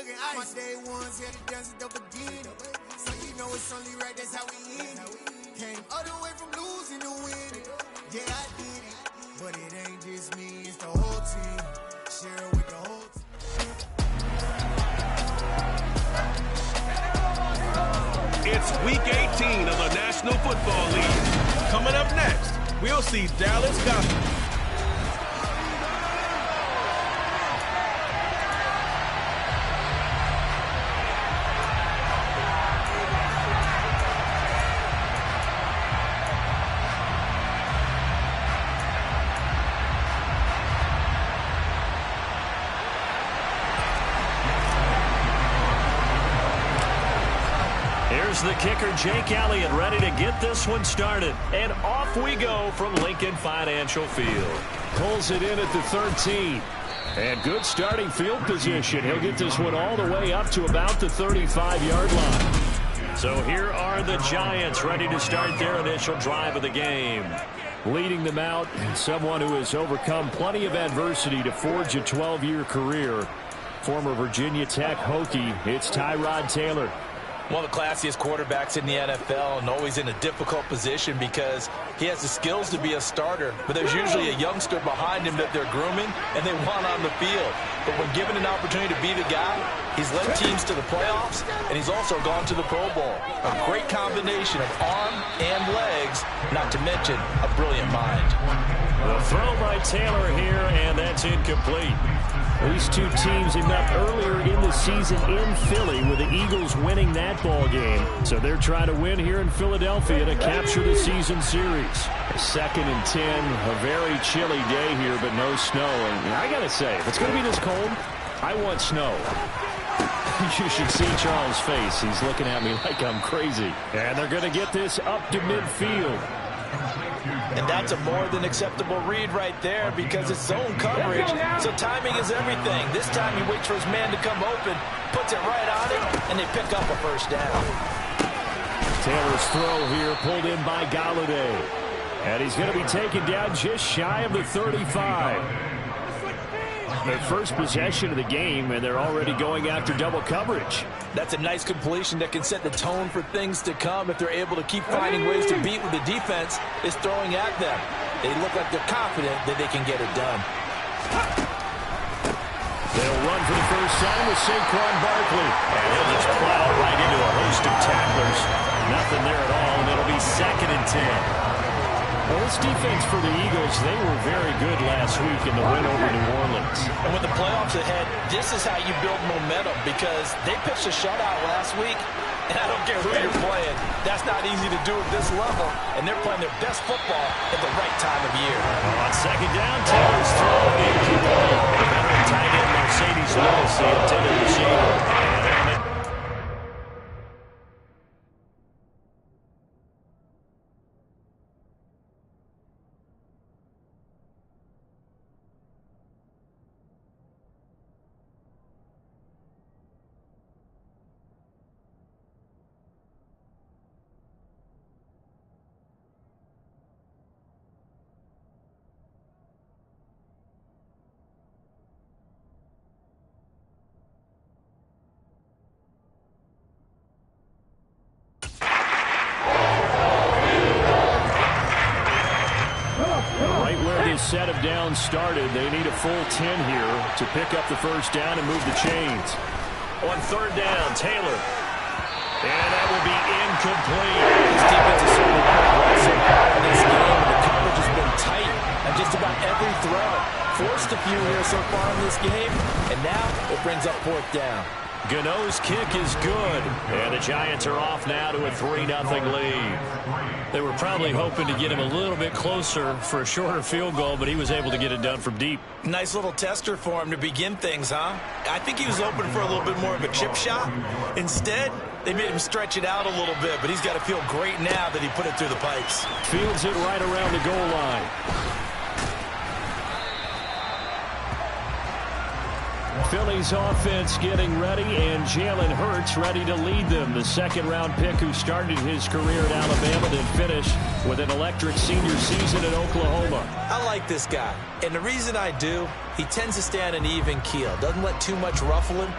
looking ice. My day ones had to dance at the beginning. So you know it's only right, that's how we end it. Came all the way from losing to winning. Yeah, I did it. But it ain't just me, it's the whole team. Share it with the whole team. It's Week 18 of the National Football League. Coming up next, we'll see Dallas Gospel. Here's the kicker, Jake Elliott, ready to get this one started. And off we go from Lincoln Financial Field. Pulls it in at the 13. And good starting field position. He'll get this one all the way up to about the 35-yard line. So here are the Giants ready to start their initial drive of the game. Leading them out, someone who has overcome plenty of adversity to forge a 12-year career. Former Virginia Tech Hokie, it's Tyrod Taylor. One of the classiest quarterbacks in the NFL and always in a difficult position because he has the skills to be a starter, but there's usually a youngster behind him that they're grooming and they want on the field. But when given an opportunity to be the guy, he's led teams to the playoffs and he's also gone to the Pro Bowl. A great combination of arm and legs, not to mention a brilliant mind. The throw by Taylor here, and that's incomplete. These two teams had met earlier in the season in Philly with the Eagles winning that ball game. So they're trying to win here in Philadelphia to capture the season series. 2nd and 10, a very chilly day here, but no snow. And I got to say, if it's going to be this cold, I want snow. You should see Charles' face. He's looking at me like I'm crazy. And they're going to get this up to midfield. And that's a more than acceptable read right there because it's zone coverage, so timing is everything. This time he waits for his man to come open, puts it right on him, and they pick up a first down. Taylor's throw here pulled in by Galladay. And he's going to be taken down just shy of the 35. Their first possession of the game, and they're already going after double coverage. That's a nice completion that can set the tone for things to come if they're able to keep finding ways to beat what the defense is throwing at them. They look like they're confident that they can get it done. They'll run for the first time with Saquon Barkley. And he'll just plow right into a host of tacklers. Nothing there at all, and it'll be 2nd and 10. Well, this defense for the Eagles, they were very good last week in the win over New Orleans. And with the playoffs ahead, this is how you build momentum because they pitched a shutout last week, and I don't care who you're playing. That's not easy to do at this level, and they're playing their best football at the right time of year. On 2nd down, Taylor's throw incomplete. Veteran tight end Mercedes Lewis, the intended receiver. Set of downs started. They need a full 10 here to pick up the first down and move the chains. On 3rd down, Taylor. And that will be incomplete. This defense is certainly playing well so far in this game, and the coverage has been tight on just about every throw. Forced a few here so far in this game, and now it brings up 4th down. Gano's kick is good, and the Giants are off now to a 3-0 lead. They were probably hoping to get him a little bit closer for a shorter field goal, but he was able to get it done from deep. Nice little tester for him to begin things, huh? I think he was hoping for a little bit more of a chip shot. Instead, they made him stretch it out a little bit, but he's got to feel great now that he put it through the pipes. Fields it right around the goal line. Philly's offense getting ready, and Jalen Hurts ready to lead them. The 2nd-round pick who started his career at Alabama, then finished with an electric senior season at Oklahoma. I like this guy, and the reason I do, he tends to stay on an even keel. Doesn't let too much ruffle him.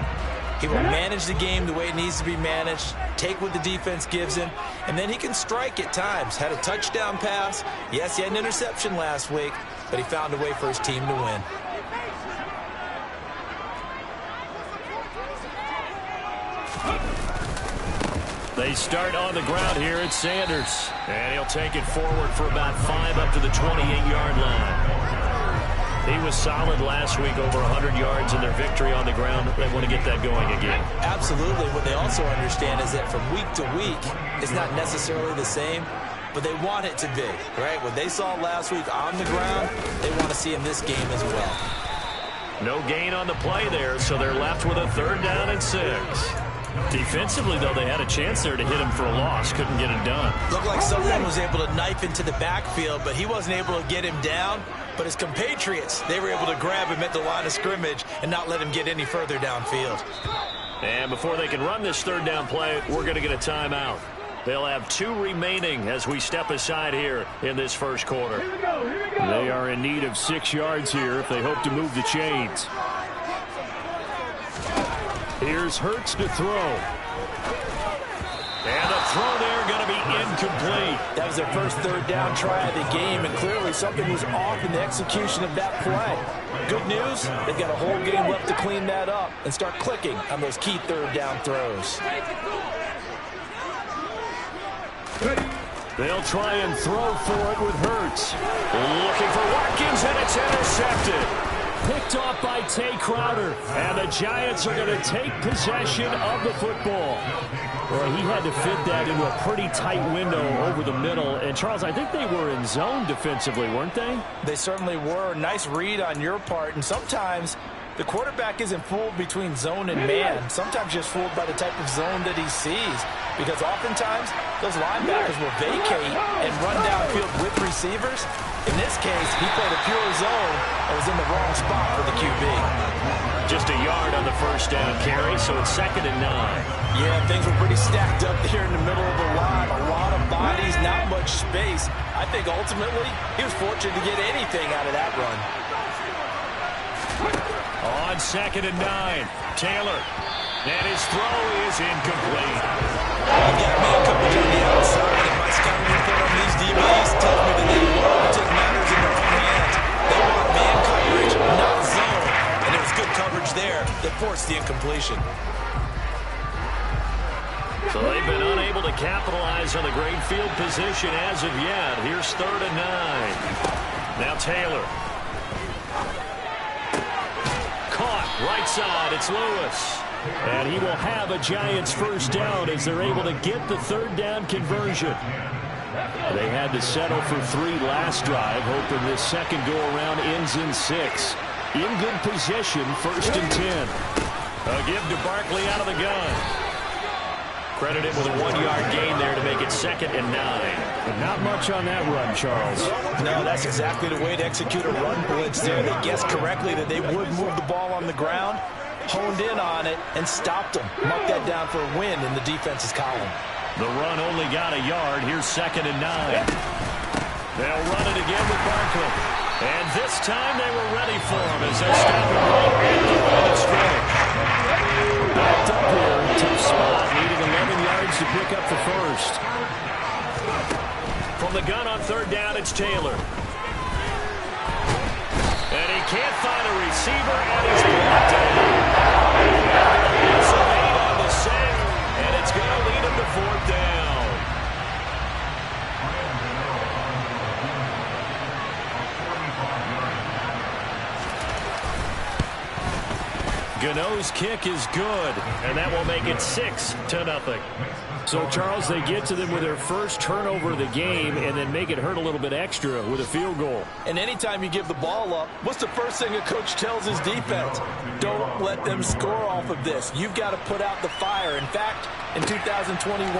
He will manage the game the way it needs to be managed, take what the defense gives him, and then he can strike at times. Had a touchdown pass. Yes, he had an interception last week, but he found a way for his team to win. They start on the ground here at Sanders. And he'll take it forward for about 5 up to the 28-yard line. He was solid last week, over 100 yards in their victory on the ground. They want to get that going again. Absolutely. What they also understand is that from week to week, it's not necessarily the same, but they want it to be, right? What they saw last week on the ground, they want to see in this game as well. No gain on the play there, so they're left with a 3rd down and 6. Defensively, though, they had a chance there to hit him for a loss. Couldn't get it done. Looked like someone was able to knife into the backfield, but he wasn't able to get him down. But his compatriots, they were able to grab him at the line of scrimmage and not let him get any further downfield. And before they can run this 3rd down play, we're going to get a timeout. They'll have 2 remaining as we step aside here in this first quarter. They are in need of 6 yards here if they hope to move the chains. Here's Hurts to throw. And the throw there going to be incomplete. That was their first 3rd down try of the game, and clearly something was off in the execution of that play. Good news, they've got a whole game left to clean that up and start clicking on those key 3rd down throws. They'll try and throw for it with Hurts. Looking for Watkins, and it's intercepted. Picked off by Tay Crowder. And the Giants are going to take possession of the football. Well, he had to fit that into a pretty tight window over the middle. And, Charles, I think they were in zone defensively, weren't they? They certainly were. Nice read on your part. And sometimes the quarterback isn't fooled between zone and man. Sometimes just fooled by the type of zone that he sees. Because oftentimes those linebackers will vacate and run downfield with receivers. In this case, he played a pure zone and was in the wrong spot for the QB. Just a yard on the first down carry, so it's 2nd and 9. Yeah, things were pretty stacked up there in the middle of the line. A lot of bodies, not much space. I think ultimately he was fortunate to get anything out of that run. On 2nd and 9, Taylor. And his throw is incomplete. I've got man coverage on the outside, and my scouting report on these DBs tells me that they love to take matters in their own hands. They want man coverage, not zone. And there was good coverage there that forced the incompletion. So they've been unable to capitalize on the great field position as of yet. Here's 3rd and 9. Now Taylor. Caught right side. It's Lewis. And he will have a Giants first down as they're able to get the 3rd down conversion. They had to settle for 3 last drive, hoping this second go-around ends in 6. In good position, 1st and 10. A give to Barkley out of the gun. Credited with a 1-yard gain there to make it 2nd and 9. But not much on that run, Charles. No, that's exactly the way to execute a run blitz there. They guessed correctly that they would move the ball on the ground, honed in on it, and stopped them. Mark that down for a win in the defense's column. The run only got a yard. Here's 2nd and 9. They'll run it again with Barkley. And this time they were ready for him as they stop him right at the line of scrimmage. Backed up here. Tough spot. Needing 11 yards to pick up the first. From the gun on 3rd down, it's Taylor. And he can't find a receiver, and he's blocked it. It's a lead on the sack, and it's going to lead him to 4th down. Gano's kick is good, and that will make it 6-0. So, Charles, they get to them with their first turnover of the game and then make it hurt a little bit extra with a field goal. And anytime you give the ball up, what's the first thing a coach tells his defense? Don't let them score off of this. You've got to put out the fire. In fact, in 2021,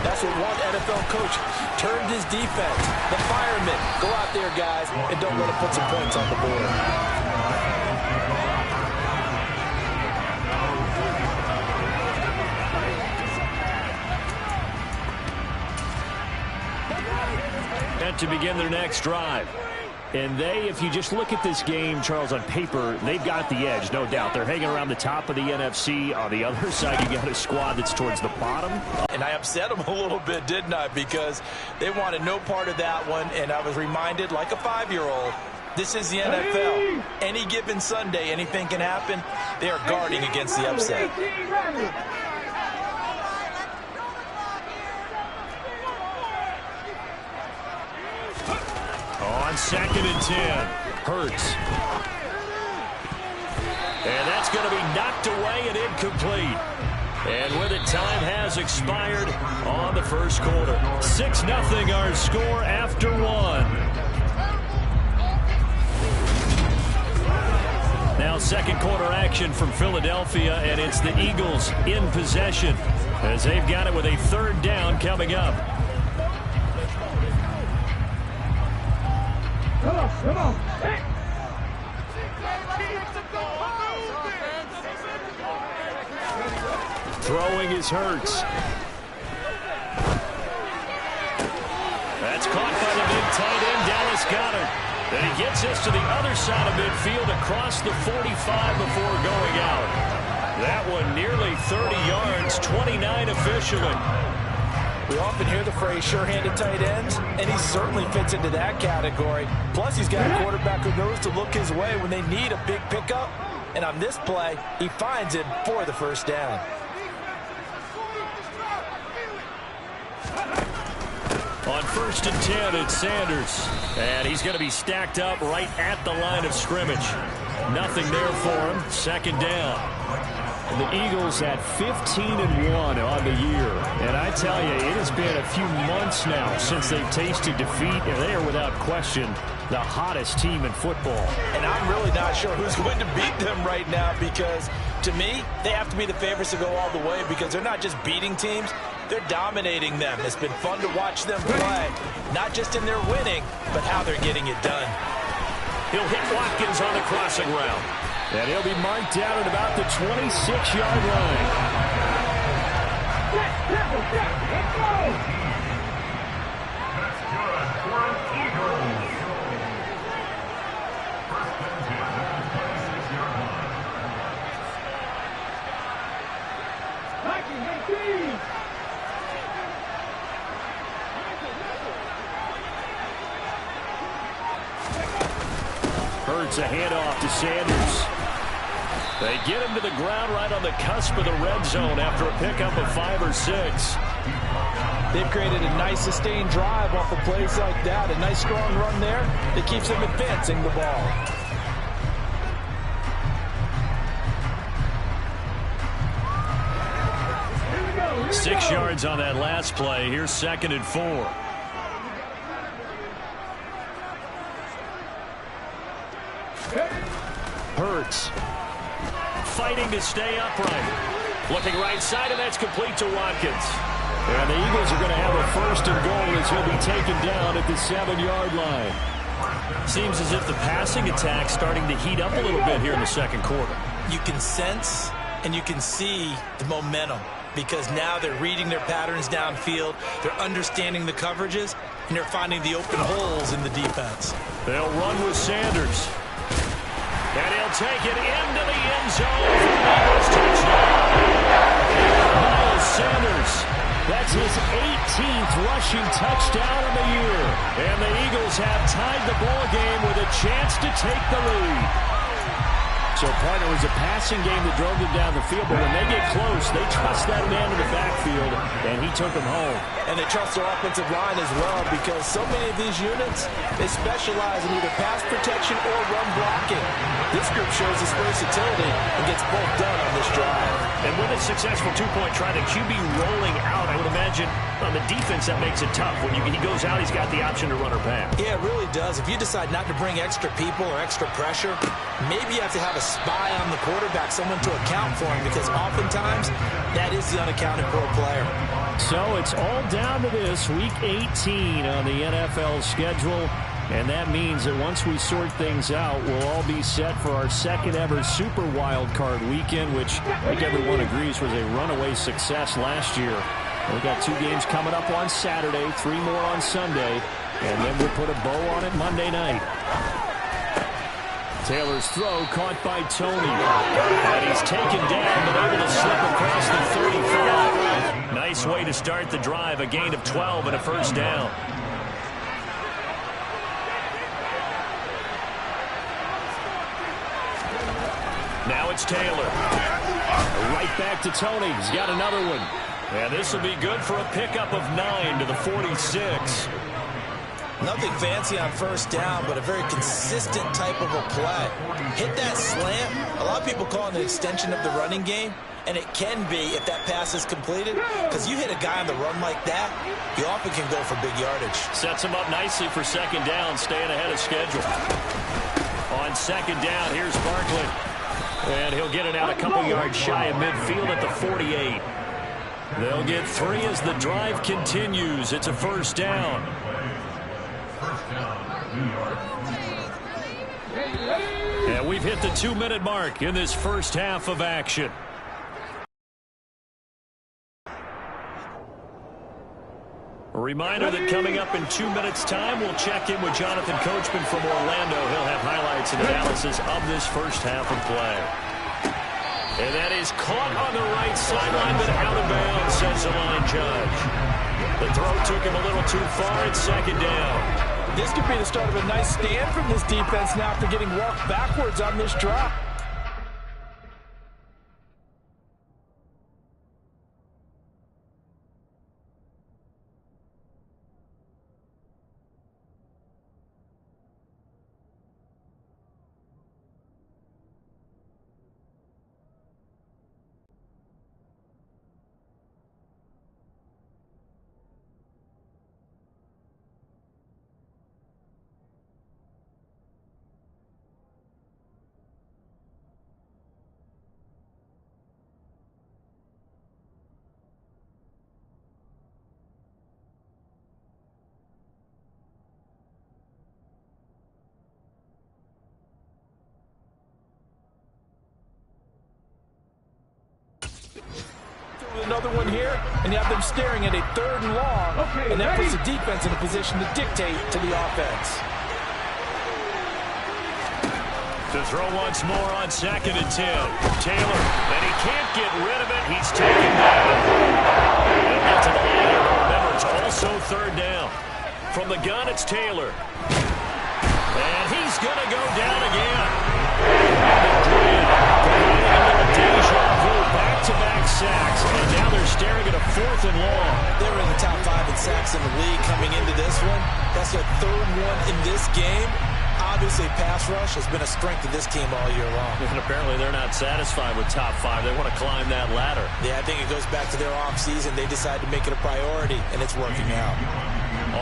that's what one NFL coach termed his defense. The firemen. Go out there, guys, and don't let them put some points on the board. To begin their next drive. And if you just look at this game, Charles, on paper, they've got the edge, no doubt. They're hanging around the top of the NFC. On the other side, you got a squad that's towards the bottom. And I upset them a little bit, didn't I? Because they wanted no part of that one, and I was reminded, like a 5-year-old, this is the NFL. Any given Sunday, anything can happen. They are guarding against the upset. On 2nd and 10, Hurts. And that's going to be knocked away and incomplete. And with it, time has expired on the first quarter. 6-0 our score after one. Now second quarter action from Philadelphia, and it's the Eagles in possession as they've got it with a 3rd down coming up. Come on. Hey. Throwing is Hurts. That's caught by the big tight end, Dallas Goedert. And he gets us to the other side of midfield across the 45 before going out. That one nearly 30 yards, 29 officially. We often hear the phrase sure-handed tight ends, and he certainly fits into that category. Plus, he's got a quarterback who knows to look his way when they need a big pickup. And on this play, he finds him for the 1st down. On 1st and 10, it's Sanders. And he's going to be stacked up right at the line of scrimmage. Nothing there for him. 2nd down. And the Eagles at 15-1 on the year. And I tell you, it has been a few months now since they've tasted defeat, and they are without question the hottest team in football. And I'm really not sure who's going to beat them right now because, to me, they have to be the favorites to go all the way because they're not just beating teams, they're dominating them. It's been fun to watch them play, not just in their winning, but how they're getting it done. He'll hit Watkins on the crossing route. And he'll be marked down at about the 26-yard line. Hurts a handoff to Sanders. They get him to the ground right on the cusp of the red zone after a pickup of 5 or 6. They've created a nice sustained drive off of plays like that. A nice strong run there that keeps them advancing the ball. Here we go. 6 yards on that last play. Here's 2nd and 4. Hurts. Fighting to stay upright. Looking right side, and that's complete to Watkins. And the Eagles are going to have a 1st and goal as he'll be taken down at the 7-yard line. Seems as if the passing attack's starting to heat up a little bit here in the second quarter. You can sense and you can see the momentum because now they're reading their patterns downfield, they're understanding the coverages, and they're finding the open holes in the defense. They'll run with Sanders. And he'll take it into the end zone for the Eagles touchdown. Miles Sanders, that's his 18th rushing touchdown of the year. And the Eagles have tied the ball game with a chance to take the lead. So, partner, it was a passing game that drove them down the field, but when they get close, they trust that man in the backfield, and he took them home. And they trust their offensive line as well because so many of these units, they specialize in either pass protection or run blocking. This group shows its versatility and gets both done on this drive. And with a successful two-point try, the QB rolling out, I would imagine on the defense that makes it tough. When he goes out, he's got the option to run or pass. Yeah, it really does. If you decide not to bring extra people or extra pressure, maybe you have to have a spy on the quarterback, someone to account for him, because oftentimes that is the unaccounted for player. So it's all down to this, Week 18 on the NFL schedule. And that means that once we sort things out, we'll all be set for our second ever Super Wild Card weekend, which I think everyone agrees was a runaway success last year. We've got 2 games coming up on Saturday, 3 more on Sunday, and then we'll put a bow on it Monday night. Taylor's throw caught by Tony. And he's taken down, but able to slip across the 35. Nice way to start the drive, a gain of 12 and a first down. Now it's Taylor. Right back to Tony. He's got another one. And this will be good for a pickup of 9 to the 46. Nothing fancy on first down, but a very consistent type of a play. Hit that slant. A lot of people call it an extension of the running game, and it can be if that pass is completed, because you hit a guy on the run like that, you often can go for big yardage. Sets him up nicely for second down, staying ahead of schedule. On second down, here's Barkley. And he'll get it out a couple yards shy of midfield at the 48. They'll get 3 as the drive continues. It's a first down. And we've hit the 2-minute mark in this first half of action. A reminder that coming up in 2 minutes' time, we'll check in with Jonathan Coachman from Orlando. He'll have highlights and analysis of this first half of play. And that is caught on the right sideline, but out of bounds, says the line judge. The throw took him a little too far. It's second down. This could be the start of a nice stand from this defense now after getting walked backwards on this drop. Another one here, and you have them staring at a 3rd and long, and that puts the defense in a position to dictate to the offense. To throw once more on 2nd and 10. Taylor, and he can't get rid of it. He's taken down. He'll get to the line here, but remember, it's also 3rd down. From the gun, it's Taylor. And he's going to go down again. Back-to-back sacks, and now they're staring at a 4th and long. They were in the top 5 in sacks in the league coming into this one. That's their 3rd one in this game. Obviously, pass rush has been a strength of this team all year long. And apparently they're not satisfied with top 5. They want to climb that ladder. Yeah, I think it goes back to their offseason. They decided to make it a priority, and it's working out.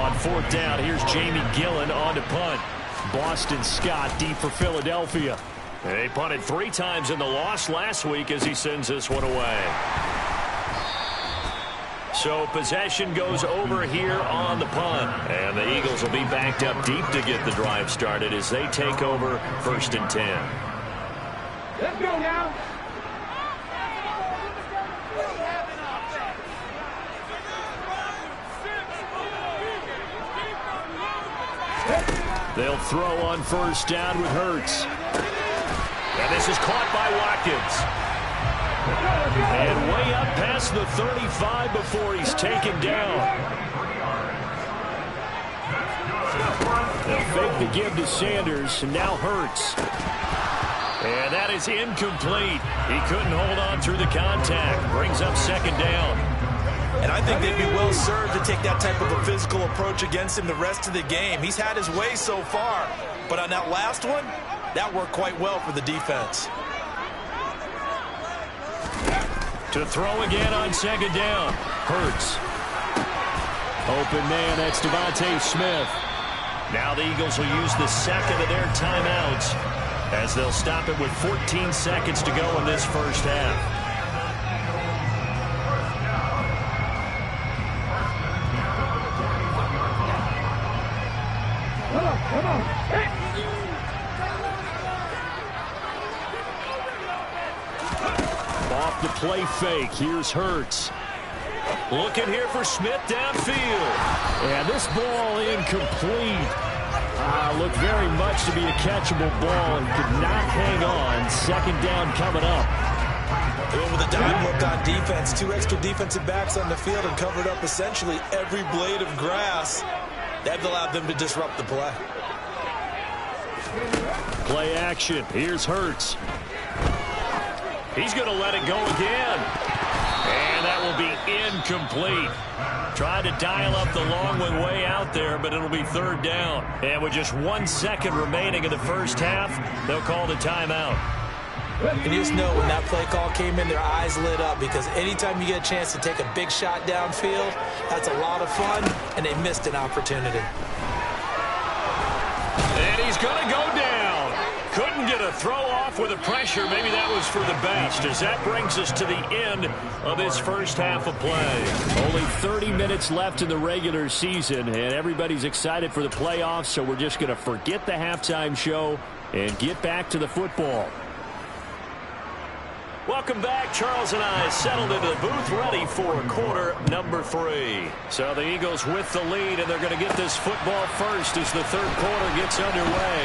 On 4th down, here's Jamie Gillen on to punt. Boston Scott deep for Philadelphia. They punted 3 times in the loss last week as he sends this one away. So possession goes over here on the punt. And the Eagles will be backed up deep to get the drive started as they take over 1st and 10. Let's go now. They'll throw on 1st down with Hurts. And this is caught by Watkins. And way up past the 35 before he's taken down. They'll fake the give to Sanders, and now Hurts. And that is incomplete. He couldn't hold on through the contact. Brings up 2nd down. And I think they'd be well served to take that type of a physical approach against him the rest of the game. He's had his way so far. But on that last one, that worked quite well for the defense. To throw again on 2nd down. Hurts. Open man, that's Devontae Smith. Now the Eagles will use the 2nd of their timeouts as they'll stop it with 14 seconds to go in this first half. Come on. Hey. Off the play fake. Here's Hurts. Looking here for Smith downfield. And this ball incomplete. Looked very much to be a catchable ball and could not hang on. Second down coming up. With a dime look on defense, 2 extra defensive backs on the field and covered up essentially every blade of grass. That allowed them to disrupt the play. Play action. Here's Hurts. He's going to let it go again. And that will be incomplete. Tried to dial up the long one way out there, but it'll be third down. And with just 1 second remaining in the first half, they'll call the timeout. And you just know when that play call came in, their eyes lit up, because anytime you get a chance to take a big shot downfield, that's a lot of fun, and they missed an opportunity. And he's going to go down. Couldn't get a throw off with the pressure. Maybe that was for the best, as that brings us to the end of this first half of play. Only 30 minutes left in the regular season, and everybody's excited for the playoffs, so we're just going to forget the halftime show and get back to the football. Welcome back. Charles and I settled into the booth, ready for quarter number 3. So the Eagles with the lead, and they're going to get this football first as the third quarter gets underway.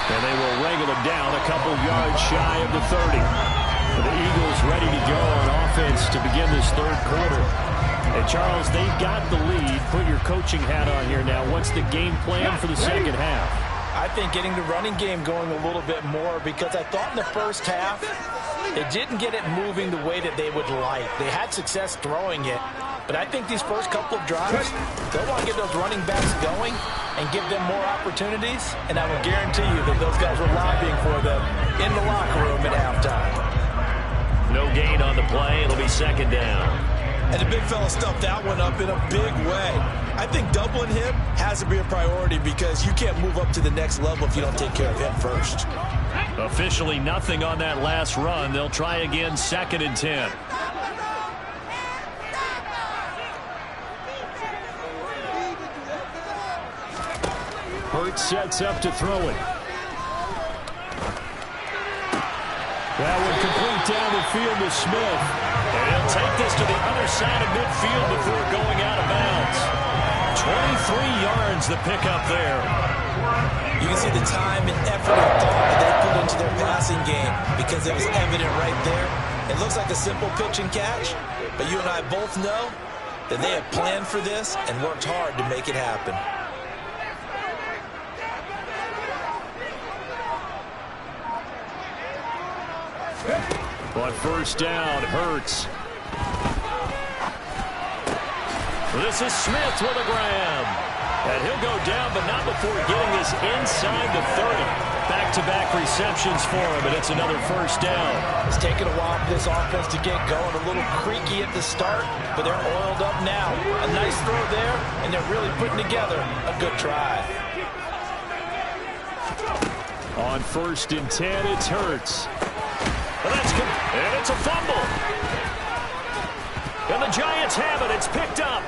And they will wrangle it down a couple yards shy of the 30. The Eagles ready to go on offense to begin this third quarter. And Charles, they've got the lead. Put your coaching hat on here now. What's the game plan for the second half? I think getting the running game going a little bit more, because I thought in the first half they didn't get it moving the way that they would like. They had success throwing it, but I think these first couple of drives, they'll want to get those running backs going and give them more opportunities, and I will guarantee you that those guys were lobbying for them in the locker room at halftime. No gain on the play. It'll be second down. And the big fella stuffed that one up in a big way. I think doubling him has to be a priority, because you can't move up to the next level if you don't take care of him first. Officially nothing on that last run. They'll try again, second and 10. Hurts sets up to throw it. That one complete down the field to Smith. And he'll take this to the other side of midfield before going out of bounds. 23 yards the pickup there. You can see the time and effort and thought that they put into their passing game, because it was evident right there. It looks like a simple pitch and catch, but you and I both know that they have planned for this and worked hard to make it happen. On first down, Hurts. This is Smith with a grab. And he'll go down, but not before getting this inside the 30. Back-to-back receptions for him, and it's another first down. It's taken a while for this offense to get going. A little creaky at the start, but they're oiled up now. A nice throw there, and they're really putting together a good try. On first and 10, it's Hurts. And it's a fumble. And the Giants have it. It's picked up.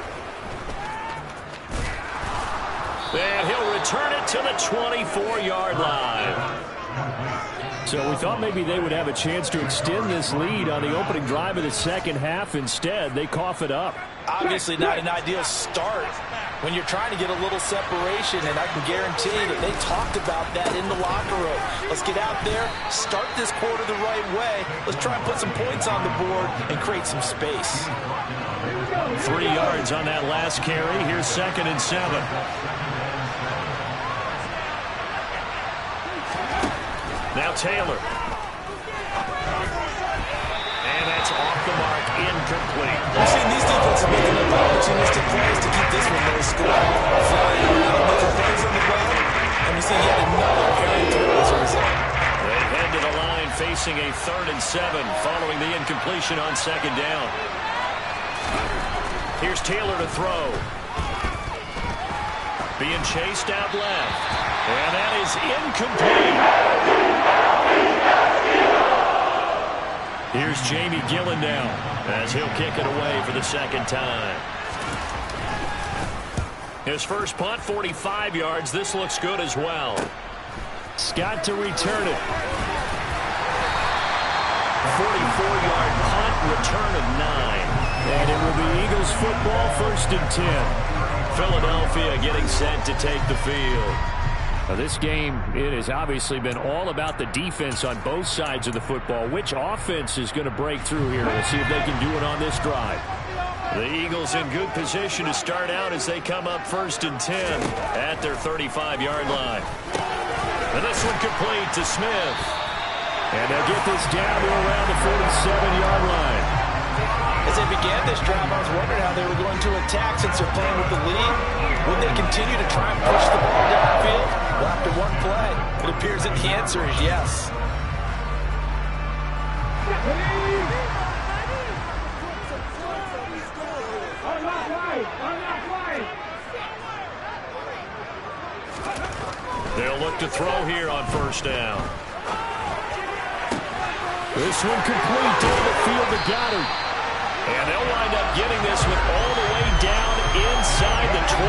And he'll return it to the 24-yard line. So we thought maybe they would have a chance to extend this lead on the opening drive of the second half. Instead, they cough it up. Obviously not an ideal start when you're trying to get a little separation, and I can guarantee that they talked about that in the locker room. Let's get out there, start this quarter the right way. Let's try and put some points on the board and create some space. 3 yards on that last carry. Here's second and 7. Now Taylor. And that's off the mark, incomplete. We've seen these defenses making enough opportunistic plays to keep this one low scoring. Flying around, making plays on the ground, and we see yet another errant throw as a result. They head to the line facing a 3rd and 7 following the incompletion on second down. Here's Taylor to throw. Being chased out left. And that is incomplete. Here's Jamie Gillen now as he'll kick it away for the second time. His first punt, 45 yards. This looks good as well. Scott to return it. 44-yard punt, return of 9. And it will be Eagles football, 1st and 10. Philadelphia getting set to take the field. Now this game, it has obviously been all about the defense on both sides of the football. Which offense is going to break through here? We'll see if they can do it on this drive. The Eagles in good position to start out as they come up 1st and 10 at their 35-yard line. And this one complete to Smith. And they'll get this down to around the 47-yard line. As they began this drive, I was wondering how they were going to attack since they're playing with the lead. Would they continue to try and push the ball downfield? Well, after one play, it appears that the answer is yes. They'll look to throw here on 1st down. This one complete down the field to Goddard. And they'll wind up getting this one all the way down inside the 20.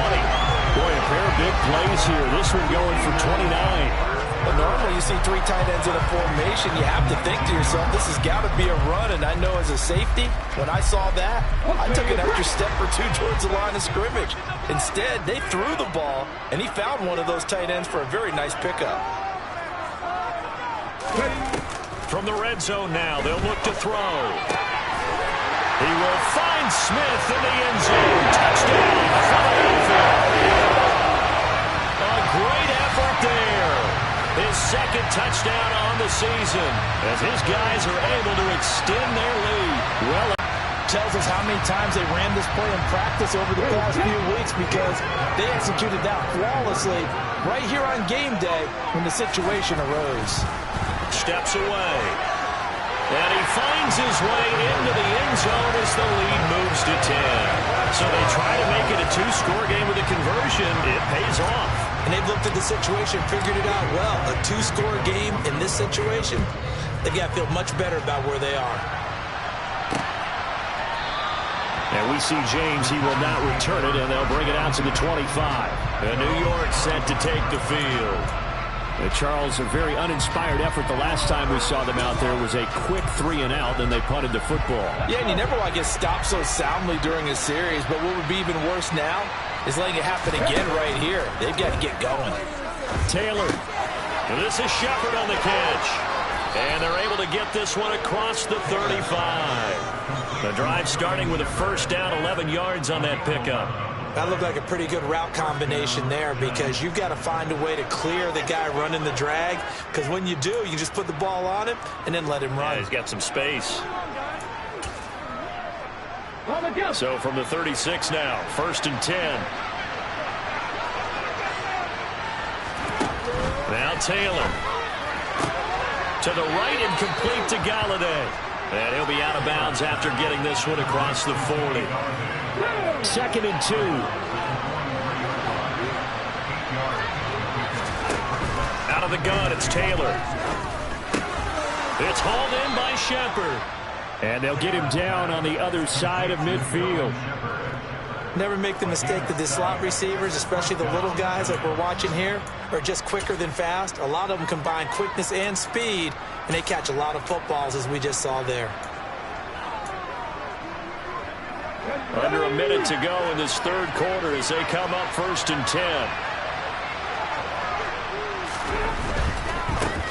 Boy, a pair of big plays here. This one going for 29. Well, normally you see 3 tight ends in a formation. You have to think to yourself, this has got to be a run. And I know as a safety, when I saw that, I took an extra step or 2 towards the line of scrimmage. Instead, they threw the ball, and he found one of those tight ends for a very nice pickup. From the red zone now, they'll look to throw. He will find Smith in the end zone. Touchdown, Philadelphia. A great effort there. His 2nd touchdown on the season as his guys are able to extend their lead. Well, tells us how many times they ran this play in practice over the past few weeks because they executed that flawlessly right here on game day when the situation arose. Steps away. And he finds his way into the end zone as the lead moves to 10. So they try to make it a 2-score game with a conversion. It pays off. And they've looked at the situation, figured it out well. A 2-score game in this situation, they've got to feel much better about where they are. And we see James, he will not return it, and they'll bring it out to the 25. And New York set to take the field. Charles, a very uninspired effort the last time we saw them out there was a quick 3-and-out, and they punted the football. Yeah, and you never want to get stopped so soundly during a series, but what would be even worse now is letting it happen again right here. They've got to get going. Taylor. And this is Shepard on the catch. And they're able to get this one across the 35. The drive starting with a 1st down, 11 yards on that pickup. That looked like a pretty good route combination there because you've got to find a way to clear the guy running the drag because when you do, you just put the ball on him and then let him run. Yeah, he's got some space. So from the 36 now, 1st and 10. Now Taylor. To the right and complete to Galladay. And he'll be out of bounds after getting this one across the 40. 2nd and 2. Out of the gun, it's Taylor. It's hauled in by Shepard. And they'll get him down on the other side of midfield. Never make the mistake that the slot receivers, especially the little guys like we're watching here, are just quicker than fast. A lot of them combine quickness and speed, and they catch a lot of footballs as we just saw there. Under a minute to go in this 3rd quarter as they come up 1st and 10.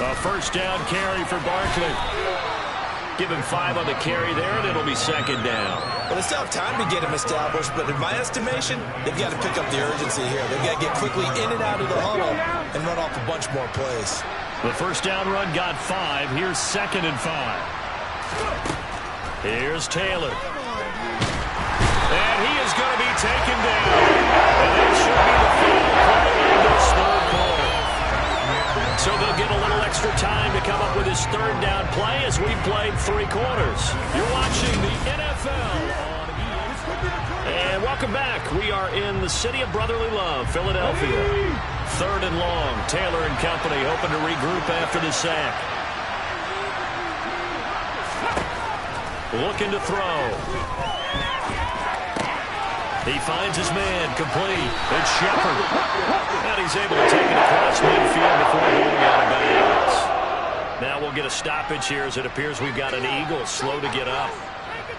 A 1st down carry for Barkley. Give him 5 on the carry there, and it'll be 2nd down. Well, they still have time to get him established, but in my estimation, they've got to pick up the urgency here. They've got to get quickly in and out of the huddle and run off a bunch more plays. The 1st down run got 5. Here's 2nd and 5. Here's Taylor. And he is going to be taken down. And that should be the final play of this 3rd quarter. So they'll get a little extra time to come up with his 3rd down play as we played 3 quarters. You're watching the NFL on EA. And welcome back. We are in the city of brotherly love, Philadelphia. 3rd and long. Taylor and company hoping to regroup after the sack. Looking to throw. He finds his man, complete. It's Shepard. And he's able to take it across midfield before going out of bounds. Now we'll get a stoppage here as it appears we've got an Eagle slow to get up.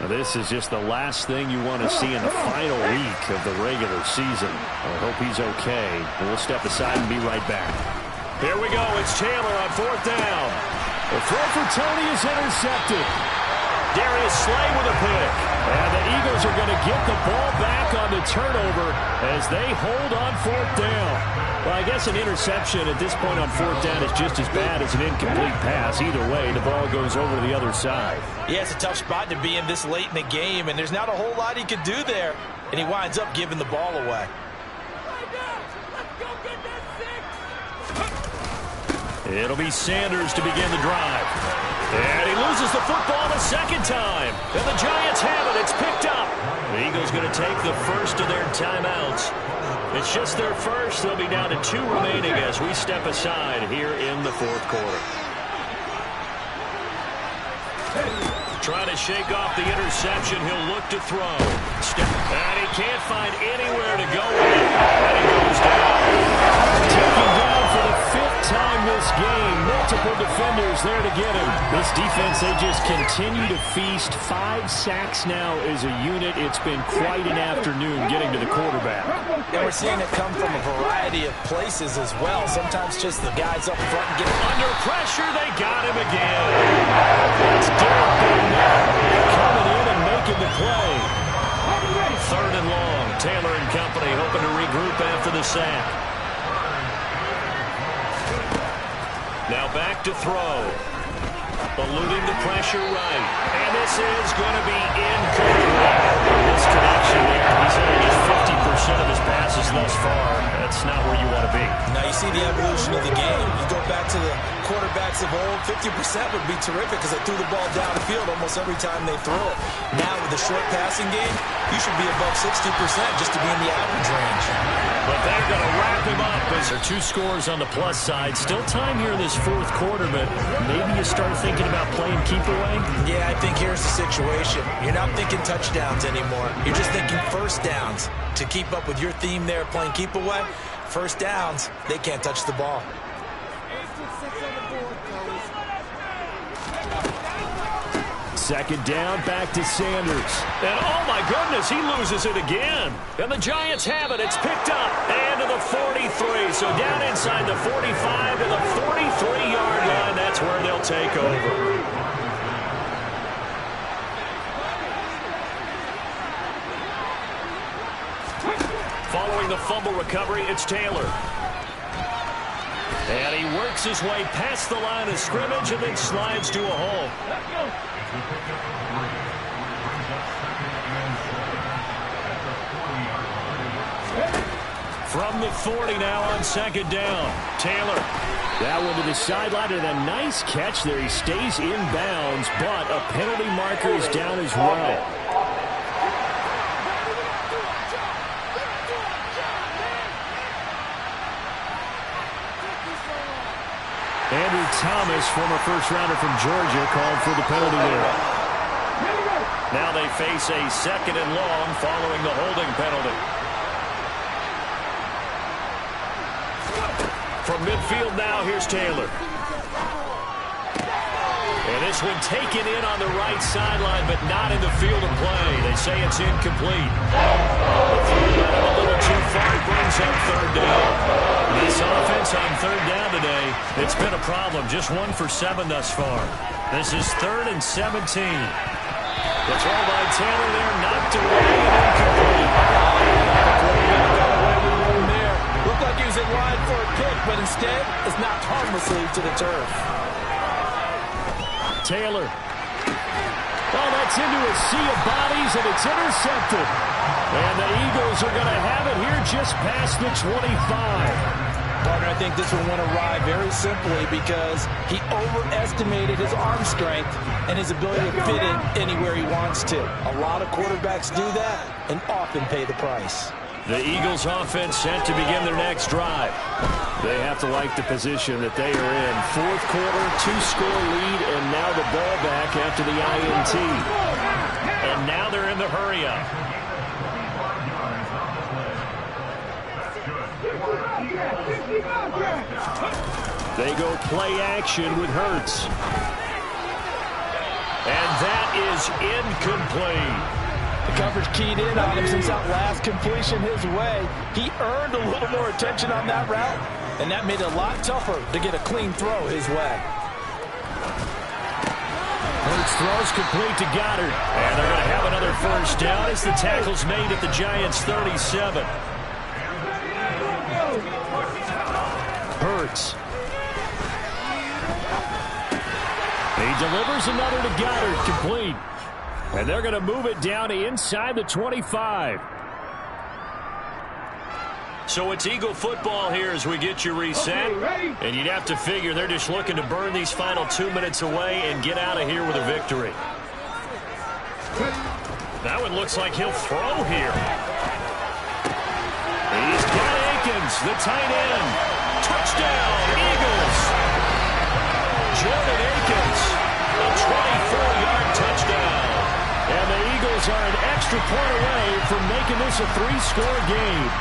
Now, this is just the last thing you want to see in the final week of the regular season. I hope he's okay. We'll step aside and be right back. Here we go. It's Taylor on 4th down. The throw for Tony is intercepted. Darius Slay with a pick. And the Eagles are going to get the ball back on the turnover as they hold on 4th down. Well, I guess an interception at this point on 4th down is just as bad as an incomplete pass. Either way, the ball goes over to the other side. Yeah, it's a tough spot to be in this late in the game, and there's not a whole lot he could do there. And he winds up giving the ball away. It'll be Sanders to begin the drive. And he loses the football the second time. And the Giants have it. It's picked up. The Eagles going to take the first of their timeouts. It's just their first. They'll be down to 2 remaining as we step aside here in the 4th quarter. Trying to shake off the interception. He'll look to throw. And he can't find anywhere to go with it. And he goes down. Taken down for the 5th time this game. Multiple defenders there to get him. This defense, they just continue to feast. 5 sacks now as a unit. It's been quite an afternoon getting to the quarterback. And we're seeing it come from a variety of places as well. Sometimes just the guys up front get under pressure. They got him again. It's Derek Barnett coming in and making the play. 3rd and long. Taylor and company hoping to regroup after the sack. Now back to throw. Eluding the pressure right. And this is going to be incomplete. This connection there. He's hitting just 50% of his passes thus far. That's not where you want to be. Now you see the evolution of the game. You go back to the quarterbacks of old, 50% would be terrific because they threw the ball downfield almost every time they throw it. Now with the short passing game, you should be above 60% just to be in the average range. But they're going to wrap him up as there are 2 scores on the plus side. Still time here in this 4th quarter, but maybe you start thinking about playing keep away? Yeah, I think here's the situation. You're not thinking touchdowns anymore. You're just thinking first downs. To keep up with your theme there, playing keep away, first downs, they can't touch the ball. Second down, back to Sanders. And oh my goodness, he loses it again. And the Giants have it. It's picked up. And to the 43. So down inside the 45 to the 43-yard line. That's where they'll take over. Following the fumble recovery, it's Taylor. And he works his way past the line of scrimmage and then slides to a hole. From the 40 now on 2nd down. Taylor. That one to the sideline and a nice catch there. He stays in bounds, but a penalty marker is down as well. Andrew Thomas, former first-rounder from Georgia, called for the penalty there. Now they face a 2nd and long following the holding penalty. From midfield now, here's Taylor. And this one taken in on the right sideline, but not in the field of play. They say it's incomplete. A little too far, brings up 3rd down. This offense on 3rd down today, it's been a problem. Just 1 for 7 thus far. This is 3rd and 17. The throw by Taylor there, knocked away and incomplete. Got away with one there. Looked like he was in line for a pick, but instead is knocked harmlessly to the turf. Taylor. Oh, that's into a sea of bodies, and it's intercepted. And the Eagles are going to have it here just past the 25. Partner, I think this one went awry very simply because he overestimated his arm strength and his ability to fit it anywhere he wants to. A lot of quarterbacks do that and often pay the price. The Eagles offense set to begin their next drive. They have to like the position that they are in. 4th quarter, 2-score lead, and now the ball back after the INT. And now they're in the hurry-up. They go play action with Hurts. And that is incomplete. The coverage keyed in on him since that last completion his way. He earned a little more attention on that route, and that made it a lot tougher to get a clean throw his way. Hurts throws complete to Goddard. And they're going to have another first down as the tackle's made at the Giants' 37. Hurts. He delivers another to Goddard, complete. And they're going to move it down to inside the 25. So it's Eagle football here as we get you reset. And you'd have to figure they're just looking to burn these final 2 minutes away and get out of here with a victory. That one looks like he'll throw here. He's got Akins, the tight end. Touchdown, Eagles. Jordan Akins, a 24-yard touchdown. And the Eagles are an extra point away from making this a 3-score game.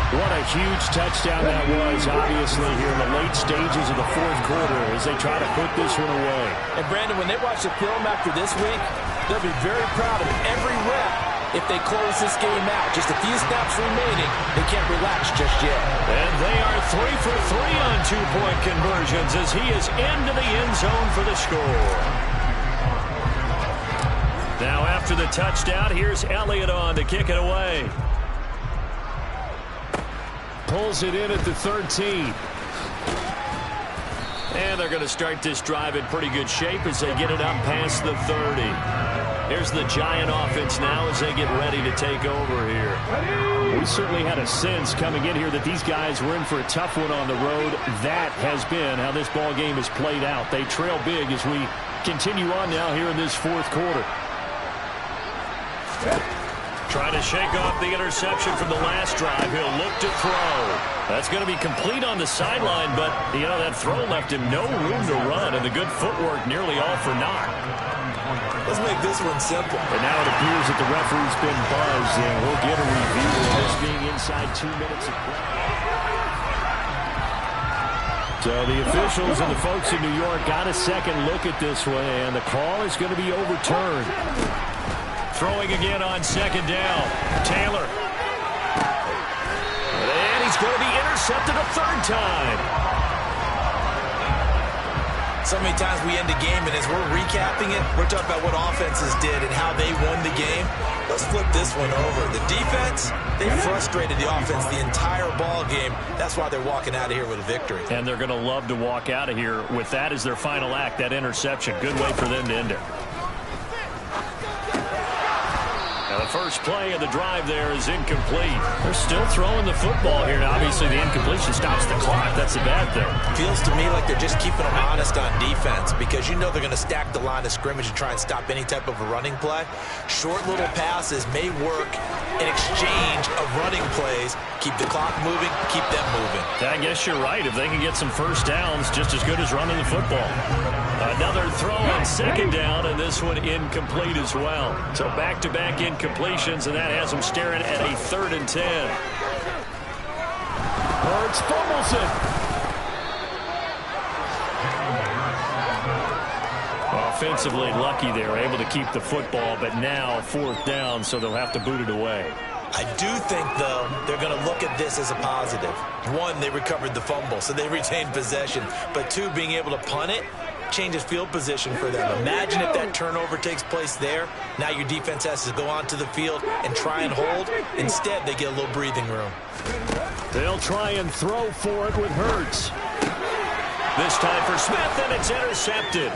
What a huge touchdown that was, obviously, here in the late stages of the fourth quarter as they try to put this one away. And, Brandon, when they watch the film after this week, they'll be very proud of every rep if they close this game out. Just a few snaps remaining. They can't relax just yet. And they are 3 for 3 on 2-point conversions as he is into the end zone for the score. Now, after the touchdown, here's Elliott on to kick it away. Pulls it in at the 13. And they're going to start this drive in pretty good shape as they get it up past the 30. Here's the Giant offense now as they get ready to take over here. We certainly had a sense coming in here that these guys were in for a tough one on the road. That has been how this ball game has played out. They trail big as we continue on now here in this fourth quarter. Trying to shake off the interception from the last drive. He'll look to throw. That's going to be complete on the sideline, but, you know, that throw left him no room to run, and the good footwork nearly all for naught. Let's make this one simple. And now it appears that the referee's been buzzed, and we'll get a review of this being inside 2 minutes of play. So the officials and the folks in New York got a second look at this one, and the call is going to be overturned. Throwing again on second down. Taylor. And he's going to be intercepted a third time. So many times we end a game, and as we're recapping it, we're talking about what offenses did and how they won the game. Let's flip this one over. The defense, they frustrated the offense the entire ball game. That's why they're walking out of here with a victory. And they're going to love to walk out of here with that as their final act, that interception. Good way for them to end it. The first play of the drive there is incomplete. They're still throwing the football here. Now, obviously, the incompletion stops the clock. That's a bad thing. Feels to me like they're just keeping them honest on defense because you know they're going to stack the line of scrimmage and try and stop any type of a running play. Short little passes may work in exchange of running plays. Keep the clock moving, keep them moving. I guess you're right. If they can get some first downs, just as good as running the football. Another throw on second down, and this one incomplete as well. So back-to-back incompletions, and that has them staring at a 3rd and 10. Hurts fumbles it. Offensively lucky they were able to keep the football, but now 4th down, so they'll have to boot it away. I do think, though, they're going to look at this as a positive. One, they recovered the fumble, so they retained possession. But two, being able to punt it changes field position for them. Imagine if that turnover takes place there. Now your defense has to go onto the field and try and hold. Instead, they get a little breathing room. They'll try and throw for it with Hurts. This time for Smith, and it's intercepted.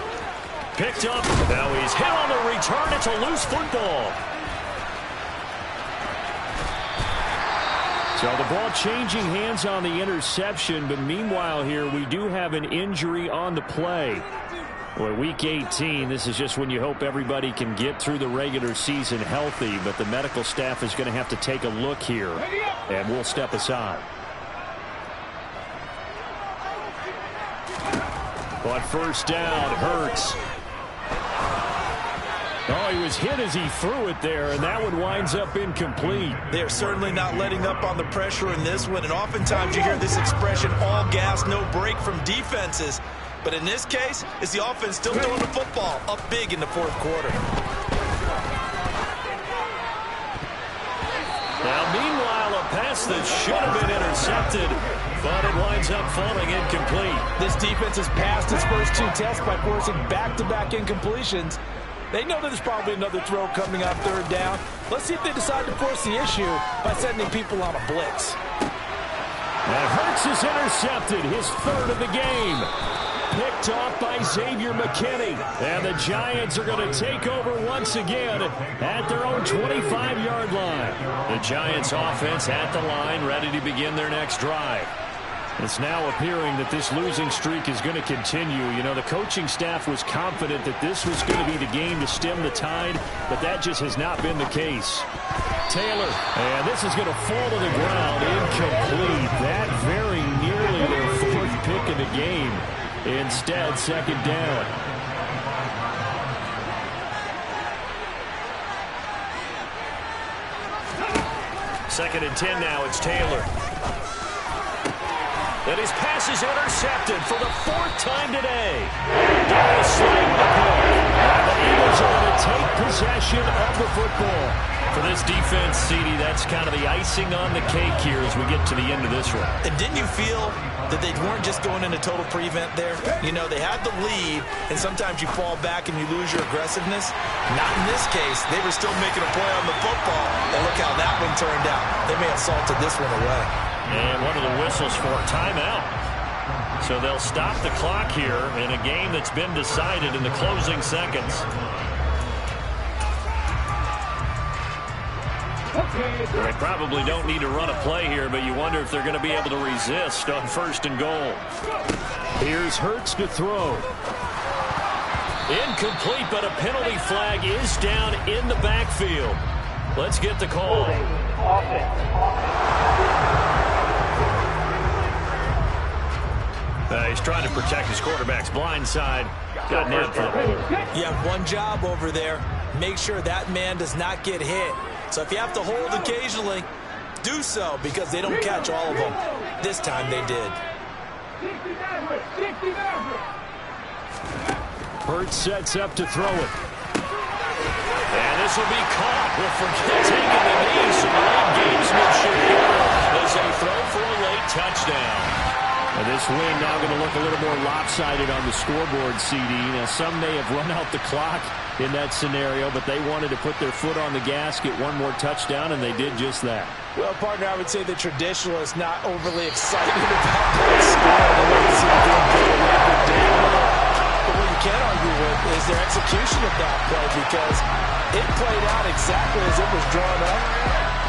Picked up. Now he's hit on the return. It's a loose football. So the ball changing hands on the interception, but meanwhile here we do have an injury on the play. Well, week 18, this is just when you hope everybody can get through the regular season healthy, but the medical staff is going to have to take a look here, and we'll step aside. On first down, Hurts. Oh, he was hit as he threw it there, and that one winds up incomplete. They're certainly not letting up on the pressure in this one, and oftentimes you hear this expression, all gas, no break from defenses. But in this case, it's the offense still throwing the football up big in the fourth quarter. Now, meanwhile, a pass that should have been intercepted, but it winds up falling incomplete. This defense has passed its first two tests by forcing back-to-back incompletions. They know that there's probably another throw coming on third down. Let's see if they decide to force the issue by sending people on a blitz. And Hurts is intercepted, his third of the game. Picked off by Xavier McKinney. And the Giants are going to take over once again at their own 25-yard line. The Giants offense at the line, ready to begin their next drive. It's now appearing that this losing streak is going to continue. You know, the coaching staff was confident that this was going to be the game to stem the tide, but that just has not been the case. Taylor, and this is going to fall to the ground, incomplete. That very nearly their fourth pick of the game. Instead, second down. Second and 10 now, it's Taylor. And his pass is intercepted for the fourth time today. Dallas sliding the pick. And the Eagles are going to take possession of the football. For this defense, CD, that's kind of the icing on the cake here as we get to the end of this one. And didn't you feel that they weren't just going into total prevent there? You know, they had the lead, and sometimes you fall back and you lose your aggressiveness. Not in this case. They were still making a play on the football, and look how that one turned out. They may have salted this one away. And one of the whistles for a timeout. So they'll stop the clock here in a game that's been decided in the closing seconds. They probably don't need to run a play here, but you wonder if they're going to be able to resist on first and goal. Here's Hurts to throw. Incomplete, but a penalty flag is down in the backfield. Let's get the call. He's trying to protect his quarterback's blind side. Got nabbed for it. You have one job over there. Make sure that man does not get hit. So if you have to hold occasionally, do so, because they don't catch all of them. This time they did. Hurts sets up to throw it. And this will be caught. We'll forget taking the knee. Some late gamesmanship here as they throw for a late touchdown. And this win now going to look a little more lopsided on the scoreboard, CD. Now, some may have run out the clock in that scenario, but they wanted to put their foot on the gas, get one more touchdown, and they did just that. Well, partner, I would say the traditionalists not overly excited about that score. They want to see them doing good record day. But what you can't argue with is their execution of that play, because it played out exactly as it was drawn up.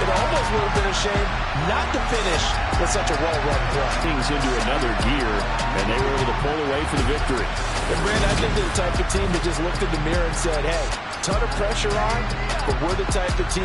It almost would have been a shame not to finish with such a well-run play. Things into another gear, and they were able to pull away for the victory. And Brand, I think they're the type of team that just looked in the mirror and said, hey, ton of pressure on, but we're the type of team